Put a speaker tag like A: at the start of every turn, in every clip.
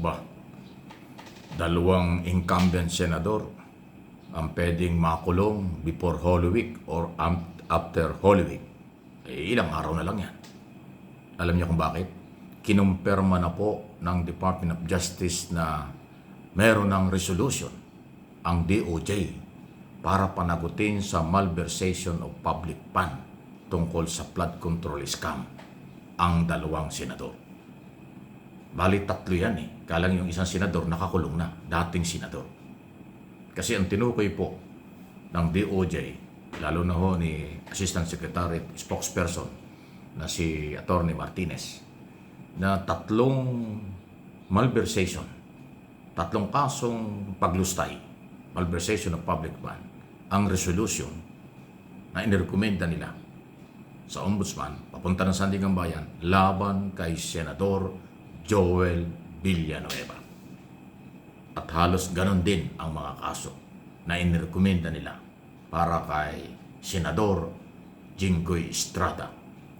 A: Ba, dalawang incumbent senador ang pwedeng makulong before Holy Week or after Holy Week. Ilang araw na lang yan. Alam niyo kung bakit? Kinumpirma na po ng Department of Justice na meron ng resolution ang DOJ para panagutin sa malversation of public fund tungkol sa flood control scam ang dalawang senador. Bali, tatlo yan eh. Kalang yung isang senador nakakulong na, dating senador. Kasi ang tinukoy po ng DOJ, lalo na ho ni Assistant Secretary Spokesperson na si Attorney Martinez, na tatlong malversation, tatlong kasong paglustay, malversation of public fund, ang resolution na inirekomenda nila sa Ombudsman, papunta ng Sandigan Bayan, laban kay Senador Joel Villanueva. At halos ganon din ang mga kaso na inirekomenda nila para kay Senador Jinggoy Estrada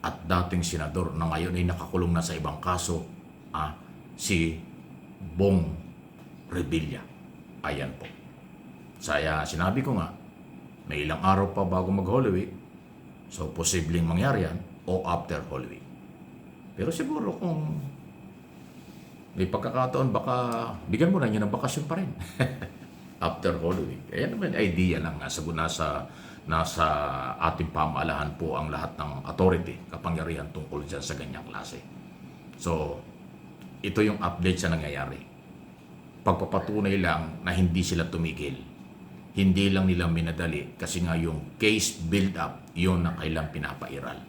A: at dating senador na ngayon ay nakakulong na sa ibang kaso, si Bong Revilla. Ayan po. Saya sinabi ko nga, may ilang araw pa bago mag-Holy Week, so posibleng mangyari yan o after Holy Week. Pero siguro kung may pagkakataon, baka bigyan mo na niyo ng bakasyon pa rin. After Holy Week. Ayan naman, idea lang. Nasa ating pamaalahan po ang lahat ng authority, kapangyarihan tungkol dyan sa ganyang klase. So, ito yung update sa nangyayari. Pagpapatunay lang na hindi sila tumigil. Hindi lang nila minadali kasi nga yung case build-up, yun na kailang pinapairal.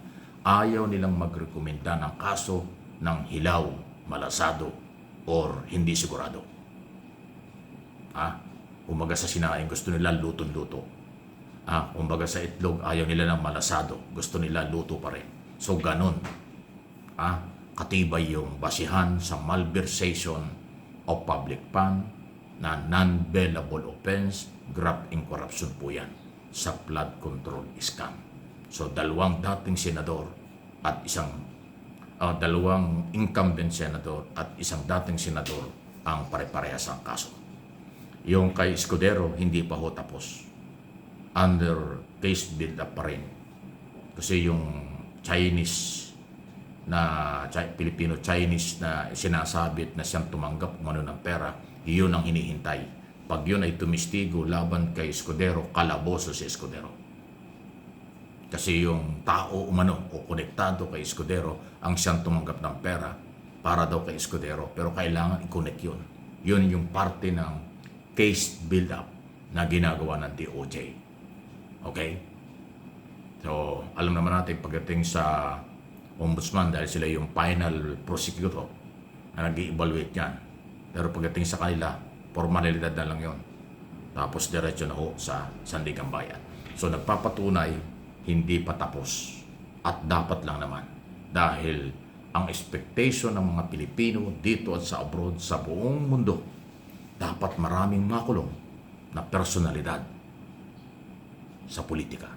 A: Ayaw nilang magrekomenda ng kaso ng hilaw, malasado, or hindi sigurado. Kumbaga sa sinaing, gusto nila luto-luto. Kumbaga sa itlog, ayaw nila ng malasado. Gusto nila luto pa rin. So, ganun. Katibay yung basihan sa malversation of public fund na non-bailable offense, graft in corruption po yan sa flood control scam. So, dalawang dating senador at dalawang incumbent senador at isang dating senador ang pare-parehas ang kaso. Yung kay Escudero, hindi pa ho tapos. Under case build-up pa rin. Kasi yung Filipino-Chinese na sinasabit na siyang tumanggap umano ng pera, yun ang hinihintay. Pag yun ay tumistigo laban kay Escudero, kalaboso si Escudero. Kasi yung tao umano o konektado kay Escudero ang siyang tumanggap ng pera para daw kay Escudero. Pero kailangan i-connect yun. Yun yung parte ng case build-up na ginagawa ng DOJ. Okay? So, alam naman natin pagdating sa Ombudsman dahil sila yung final prosecutor na nag-i-evaluate yan. Pero pagdating sa kanila, formalidad na lang yun. Tapos diretso na ho sa Sandigan Bayan. So, nagpapatunay hindi pa tapos at dapat lang naman dahil ang expectation ng mga Pilipino dito at sa abroad, sa buong mundo, dapat maraming makulong na personalidad sa politika.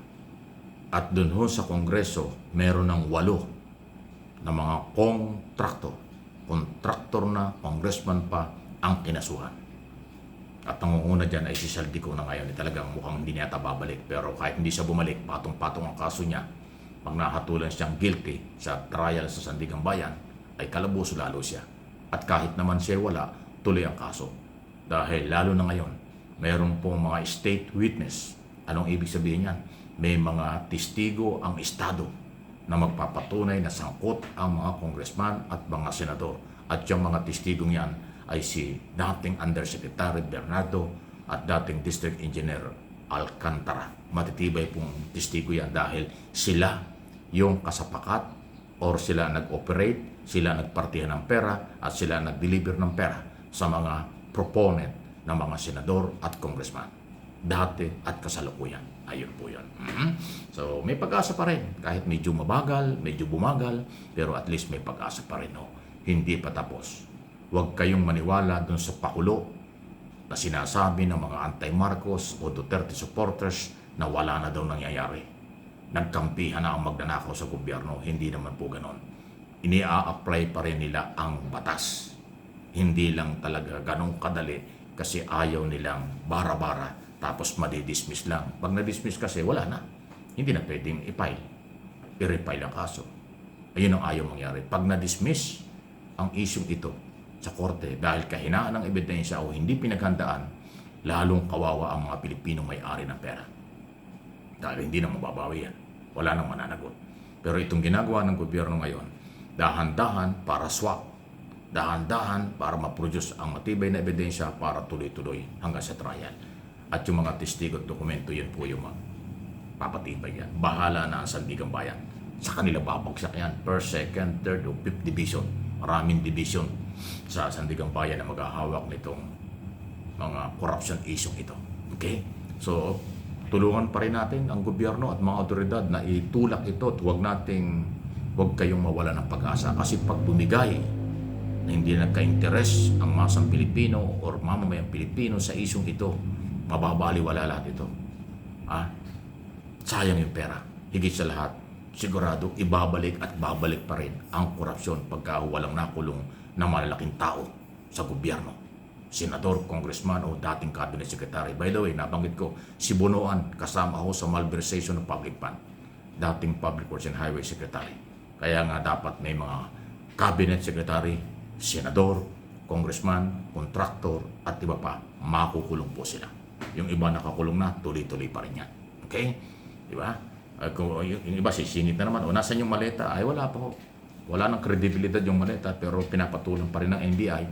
A: At dun ho sa Kongreso, meron ng 8 na mga kontraktor na congressman pa ang kinasuhan. At nangunguna dyan ay si Saldico na ngayon talagang mukhang hindi niya babalik. Pero kahit hindi siya bumalik, patong-patong ang kaso niya. Pag nahatulan siyang guilty sa trial sa Sandigan Bayan, ay kalabuso lalo siya. At kahit naman siya wala, tuloy ang kaso. Dahil lalo na ngayon, mayroon pong mga state witness. Anong ibig sabihin yan? May mga testigo ang Estado na magpapatunay na sangkot ang mga congressman at mga senador. At yung mga testigong yan ay si dating Undersecretary Bernardo at dating District Engineer Alcantara. Matitibay pong testigo yan dahil sila yung kasapakat or sila nag-operate, sila nagpartihan ng pera at sila nag-deliver ng pera sa mga proponent ng mga senador at congressman. Dati at kasalukuyan. Ayun po yun. So may pag-asa pa rin. Kahit medyo mabagal, medyo bumagal, pero at least may pag-asa pa rin. Hindi pa tapos. Huwag kayong maniwala dun sa pakulo na sinasabi ng mga anti-Marcos o Duterte supporters na wala na daw nangyayari. Nagkampihan na ang magnanakaw sa gobyerno. Hindi naman po ganon. Ini-a-apply pa rin nila ang batas. hindi lang talaga ganong kadali kasi ayaw nilang bara-bara tapos madidismiss lang. Pag na-dismiss kasi, wala na. Hindi na pwedeng i-refile ang kaso. Ayun ang ayaw mangyari. Pag na-dismiss ang isyong ito sa korte dahil kahinaan ng ebidensya o hindi pinaghandaan, lalong kawawa ang mga Pilipinong may-ari ng pera. Dahil hindi na mababawi yan. Wala nang mananagot. Pero itong ginagawa ng gobyerno ngayon, dahan-dahan para swak, dahan-dahan para ma-produce ang matibay na ebidensya para tuloy-tuloy hanggang sa trial. At yung mga testigo at dokumento, yun po yung papatibay yan. Bahala na ang Sandigang Bayan. Sa kanila babagsak yan. First, second, third, o fifth division. Maraming division sa Sandigang Bayan na maghahawak nitong mga corruption issue ito. Okay? So, tulungan pa rin natin ang gobyerno at mga otoridad na itulak ito at huwag kayong mawala ng pag-asa. Kasi pag bumigay na hindi nagka-interes ang masang Pilipino o mamamayang Pilipino sa isyong ito, mababaliwala lahat ito. Sayang yung pera. Higit sa lahat, sigurado ibabalik at babalik pa rin ang korupsyon pagka walang nakulong na malalaking tao sa gobyerno. Senador, congressman o dating cabinet secretary. By the way, nabanggit ko, si Bonoan kasama ako sa malversation ng public fund. Dating Public Works and Highway Secretary. Kaya nga dapat may mga cabinet secretary, senador, congressman, contractor at iba pa, makukulong po sila. Yung iba nakakulong na, tuloy-tuloy pa rin yan. Okay? Di ba? Kung yung iba sisingit na naman, o nasan yung maleta? Ay wala pa ho. Wala nang kredibilidad yung maleta pero pinapatulang pa rin ng NBI.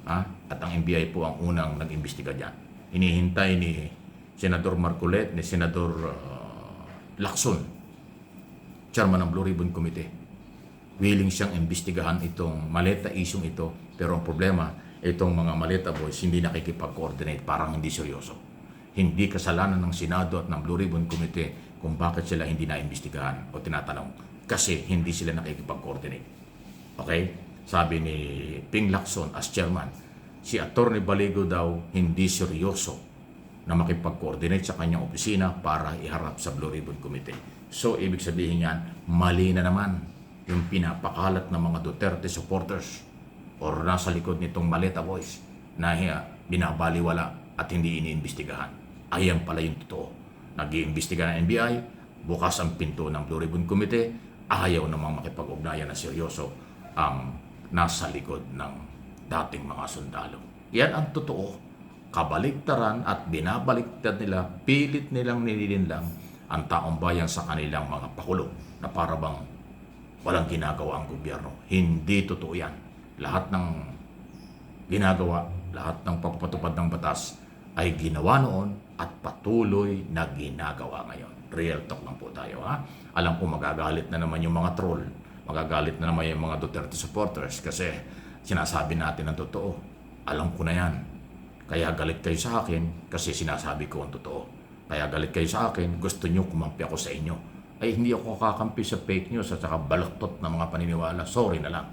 A: At ang NBI po ang unang nag-imbestiga dyan. Hinihintay ni Senador Marcolet, ni Senador Lacson, chairman ng Blue Ribbon Committee. Willing siyang imbestigahan itong maleta isyong ito. Pero ang problema, itong mga maleta boys hindi nakikipag-coordinate, parang hindi seryoso. Hindi kasalanan ng Senado at ng Blue Ribbon Committee kung bakit sila hindi na-imbestigahan o tinatanong. Kasi hindi sila nakikipag-coordinate. Okay? Sabi ni Ping Lacson as chairman, si Atty. Baligo daw hindi seryoso na makipag-coordinate sa kanyang opisina para iharap sa Blue Ribbon Committee. So, ibig sabihin yan, mali na naman yung pinapakalat ng mga Duterte supporters or nasa likod nitong Maleta Boys na binabaliwala at hindi iniimbestigahan. Ayan pala yung totoo. Nag-iimbestiga ng NBI, bukas ang pinto ng Blue Ribbon Committee, ayaw namang makipag-ugnayan na seryoso ang nasa likod ng dating mga sundalo. Yan ang totoo. Kabaliktaran at binabaliktad nila, pilit nilang nililinlang ang taong bayan sa kanilang mga pakulo na para bang walang ginagawa ang gobyerno. Hindi totoo yan. Lahat ng ginagawa, lahat ng pagpatupad ng batas ay ginawa noon at patuloy na ginagawa ngayon. Real talk lang po tayo, ha? Alam ko magagalit na naman yung mga troll. Magagalit na naman yung mga Duterte supporters kasi sinasabi natin ang totoo. Alam ko na yan. Kaya galit kayo sa akin kasi sinasabi ko ang totoo. Kaya galit kayo sa akin, gusto nyo kumampi ako sa inyo. Ay hindi ako kakampi sa fake news at saka balaktot ng mga paniniwala. Sorry na lang.